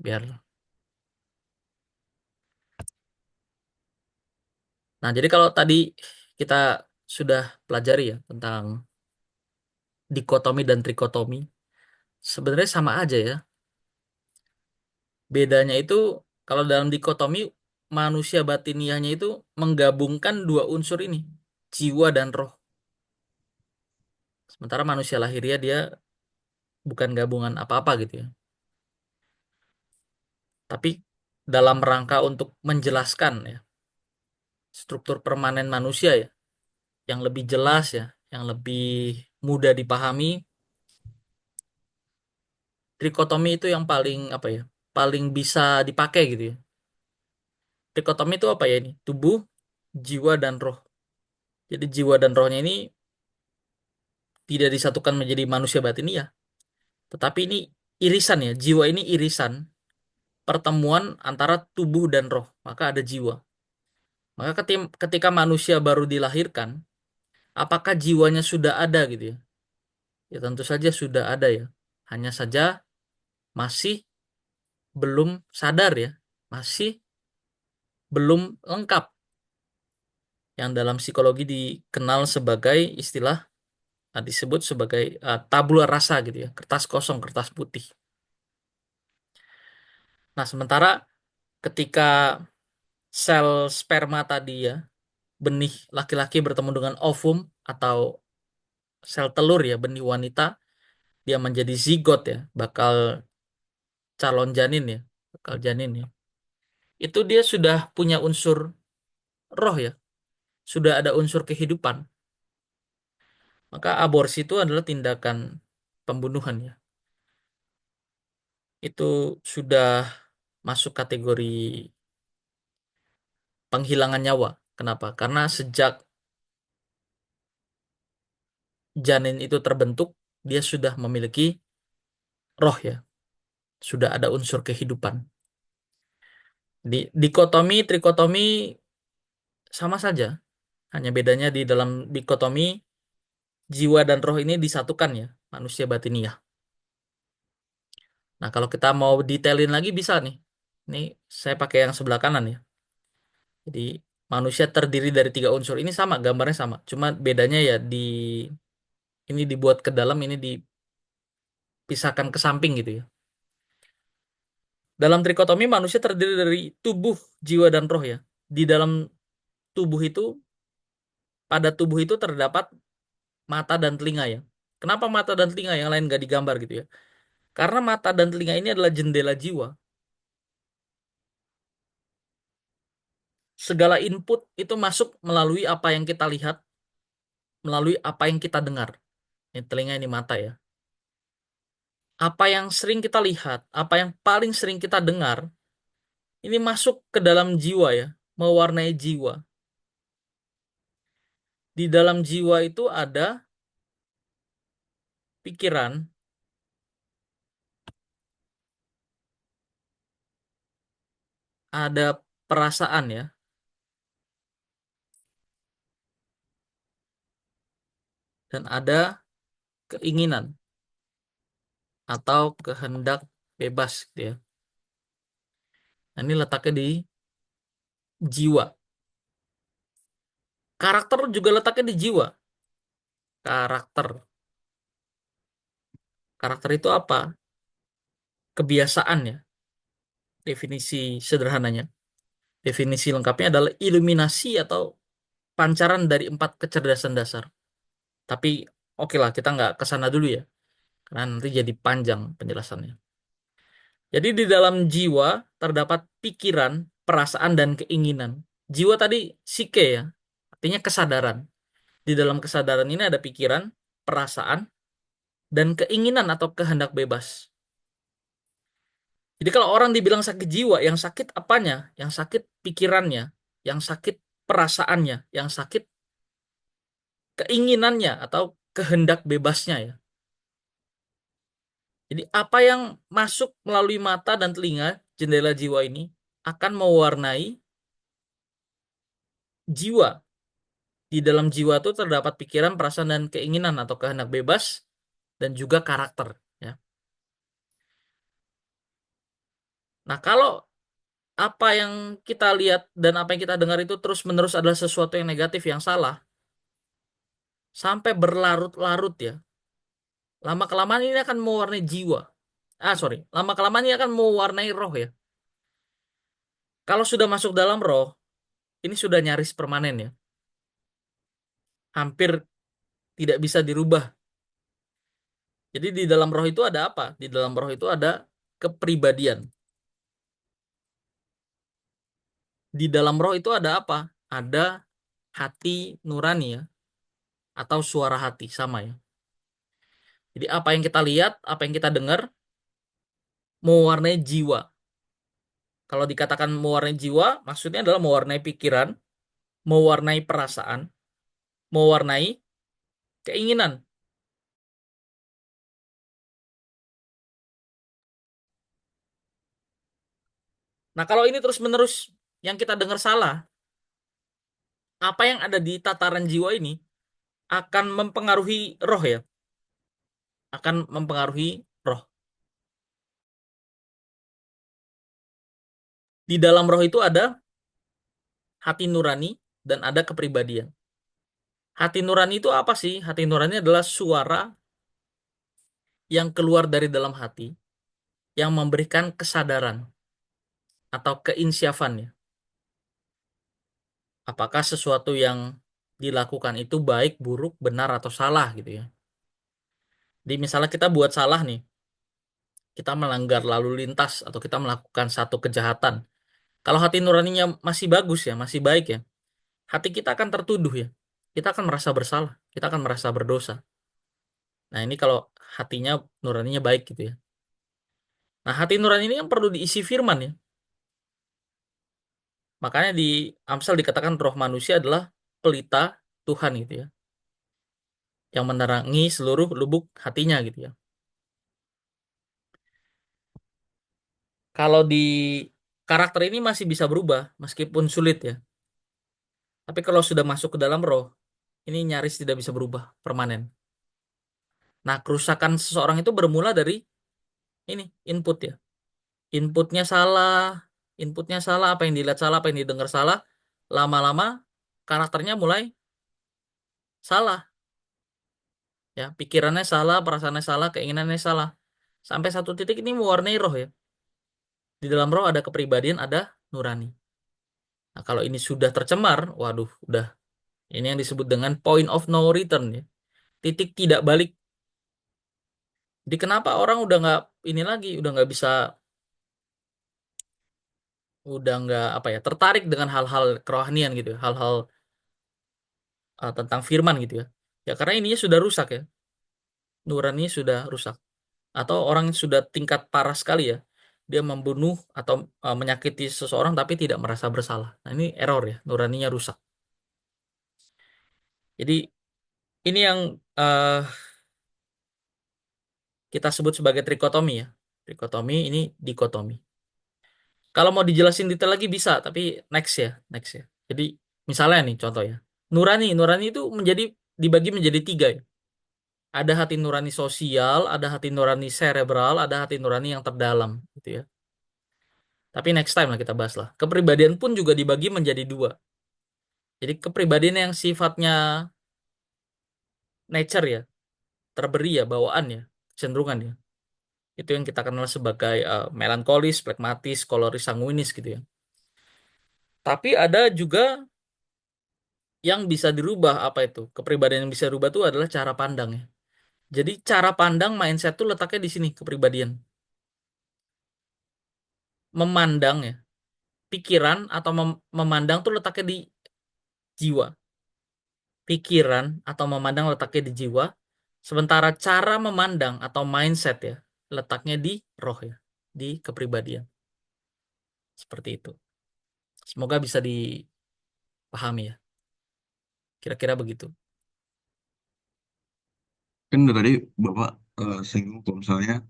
biar. Nah, jadi kalau tadi kita sudah pelajari ya tentang dikotomi dan trikotomi, sebenarnya sama aja ya. Bedanya itu kalau dalam dikotomi manusia batiniahnya itu menggabungkan dua unsur ini, jiwa dan roh. Sementara manusia lahiriah dia bukan gabungan apa-apa gitu ya. Tapi dalam rangka untuk menjelaskan ya struktur permanen manusia ya, yang lebih jelas ya, yang lebih mudah dipahami, trikotomi itu yang paling apa ya? Paling bisa dipakai gitu ya. Trikotomi itu apa ya ini? Tubuh, jiwa dan roh. Jadi jiwa dan rohnya ini tidak disatukan menjadi manusia batiniah, tetapi ini irisan ya. Jiwa ini irisan pertemuan antara tubuh dan roh. Maka ada jiwa. Maka ketika manusia baru dilahirkan, apakah jiwanya sudah ada gitu ya? Ya tentu saja sudah ada ya. Hanya saja masih belum sadar ya. Masih belum lengkap. Yang dalam psikologi dikenal sebagai istilah disebut sebagai tabula rasa gitu ya. Kertas kosong, kertas putih. Nah, sementara ketika sel sperma tadi ya, benih laki-laki bertemu dengan ovum atau sel telur ya, benih wanita, dia menjadi zigot ya, bakal calon janin ya, bakal janin ya. Itu dia sudah punya unsur roh ya, sudah ada unsur kehidupan. Maka aborsi itu adalah tindakan pembunuhan ya. Itu sudah masuk kategori penghilangan nyawa. Kenapa? Karena sejak janin itu terbentuk, dia sudah memiliki roh ya, sudah ada unsur kehidupan. Dikotomi, trikotomi sama saja. Hanya bedanya di dalam dikotomi, jiwa dan roh ini disatukan ya, manusia batiniah. Nah, kalau kita mau detailin lagi bisa nih. Ini saya pakai yang sebelah kanan ya. Jadi manusia terdiri dari tiga unsur. Ini sama, gambarnya sama. Cuma bedanya ya ini dibuat ke dalam, ini dipisahkan ke samping gitu ya. Dalam trikotomi manusia terdiri dari tubuh, jiwa dan roh ya. Di dalam tubuh itu, pada tubuh itu terdapat mata dan telinga ya. Kenapa mata dan telinga yang lain nggak digambar gitu ya? Karena mata dan telinga ini adalah jendela jiwa. Segala input itu masuk melalui apa yang kita lihat, melalui apa yang kita dengar. Ini telinga, ini mata ya. Apa yang sering kita lihat, apa yang paling sering kita dengar, ini masuk ke dalam jiwa ya, mewarnai jiwa. Di dalam jiwa itu ada pikiran, ada perasaan ya, dan ada keinginan atau kehendak bebas gitu ya. Nah, ini letaknya di jiwa. Karakter juga letaknya di jiwa. Karakter. Karakter itu apa? Kebiasaan ya. Definisi sederhananya. Definisi lengkapnya adalah iluminasi atau pancaran dari empat kecerdasan dasar. Tapi oke lah, kita nggak ke sana dulu ya. Karena nanti jadi panjang penjelasannya. Jadi di dalam jiwa terdapat pikiran, perasaan, dan keinginan. Jiwa tadi psike ya. Artinya kesadaran. Di dalam kesadaran ini ada pikiran, perasaan, dan keinginan atau kehendak bebas. Jadi kalau orang dibilang sakit jiwa, yang sakit apanya? Yang sakit pikirannya, yang sakit perasaannya, yang sakit keinginannya atau kehendak bebasnya ya. Jadi apa yang masuk melalui mata dan telinga, jendela jiwa ini akan mewarnai jiwa. Di dalam jiwa itu terdapat pikiran, perasaan, dan keinginan atau kehendak bebas dan juga karakter ya. Nah, kalau apa yang kita lihat dan apa yang kita dengar itu terus-menerus adalah sesuatu yang negatif, yang salah, sampai berlarut-larut ya, lama-kelamaan ini akan mewarnai jiwa. Sorry, lama-kelamaan ini akan mewarnai roh ya. Kalau sudah masuk dalam roh, ini sudah nyaris permanen ya. Hampir tidak bisa dirubah. Jadi di dalam roh itu ada apa? Di dalam roh itu ada kepribadian. Di dalam roh itu ada apa? Ada hati nurani ya, atau suara hati sama ya. Jadi apa yang kita lihat, apa yang kita dengar, mewarnai jiwa. Kalau dikatakan mewarnai jiwa, maksudnya adalah mewarnai pikiran, mewarnai perasaan, mewarnai keinginan. Nah, kalau ini terus-menerus yang kita dengar salah, apa yang ada di tataran jiwa ini akan mempengaruhi roh ya, akan mempengaruhi roh. Di dalam roh itu ada hati nurani dan ada kepribadian. Hati nurani itu apa sih? Hati nurani adalah suara yang keluar dari dalam hati yang memberikan kesadaran atau keinsyafan ya. Apakah sesuatu yang dilakukan itu baik, buruk, benar atau salah gitu ya. Di misalnya kita buat salah nih, kita melanggar lalu lintas atau kita melakukan satu kejahatan. Kalau hati nuraninya masih bagus ya, masih baik ya, hati kita akan tertuduh ya. Kita akan merasa bersalah, kita akan merasa berdosa. Nah, ini kalau hatinya nuraninya baik gitu ya. Nah, hati nurani ini yang perlu diisi firman ya. Makanya di Amsal dikatakan roh manusia adalah pelita Tuhan gitu ya, yang menerangi seluruh lubuk hatinya gitu ya. Kalau di karakter ini masih bisa berubah meskipun sulit ya. Tapi kalau sudah masuk ke dalam roh, ini nyaris tidak bisa berubah permanen. Nah, kerusakan seseorang itu bermula dari ini input ya. Inputnya salah, inputnya salah, apa yang dilihat salah, apa yang didengar salah, lama-lama karakternya mulai salah ya. Pikirannya salah, perasaannya salah, keinginannya salah. Sampai satu titik ini mewarnai roh ya. Di dalam roh ada kepribadian, ada nurani. Nah, kalau ini sudah tercemar, waduh, udah. Ini yang disebut dengan point of no return ya. Titik tidak balik. Jadi kenapa orang udah nggak ini lagi, udah nggak bisa, udah nggak apa ya, tertarik dengan hal-hal kerohanian gitu, ya, hal-hal tentang firman gitu ya. Ya karena ininya sudah rusak ya, nurani sudah rusak. Atau orang yang sudah tingkat parah sekali ya, dia membunuh atau menyakiti seseorang tapi tidak merasa bersalah. Nah ini error ya, nuraninya rusak. Jadi ini yang eh, kita sebut sebagai trikotomi ya. Trikotomi ini dikotomi. Kalau mau dijelasin detail lagi bisa, tapi next ya, next ya. Jadi misalnya nih contoh ya. Nurani itu dibagi menjadi tiga ya. Ada hati nurani sosial, ada hati nurani cerebral, ada hati nurani yang terdalam gitu ya. Tapi next time lah kita bahas lah. Kepribadian pun juga dibagi menjadi dua. Jadi kepribadian yang sifatnya nature ya, terberi ya, bawaan ya, cenderungan ya. Itu yang kita kenal sebagai melankolis, plekmatis, koloris, sanguinis gitu ya. Tapi ada juga yang bisa dirubah, apa itu? Kepribadian yang bisa dirubah itu adalah cara pandang ya. Jadi cara pandang mindset tuh letaknya di sini kepribadian. Memandang ya, pikiran atau memandang tuh letaknya di jiwa. Pikiran atau memandang letaknya di jiwa, sementara cara memandang atau mindset ya letaknya di roh ya, di kepribadian. Seperti itu. Semoga bisa dipahami ya. Kira-kira begitu. Kan dari tadi Bapak singgung kalau misalnya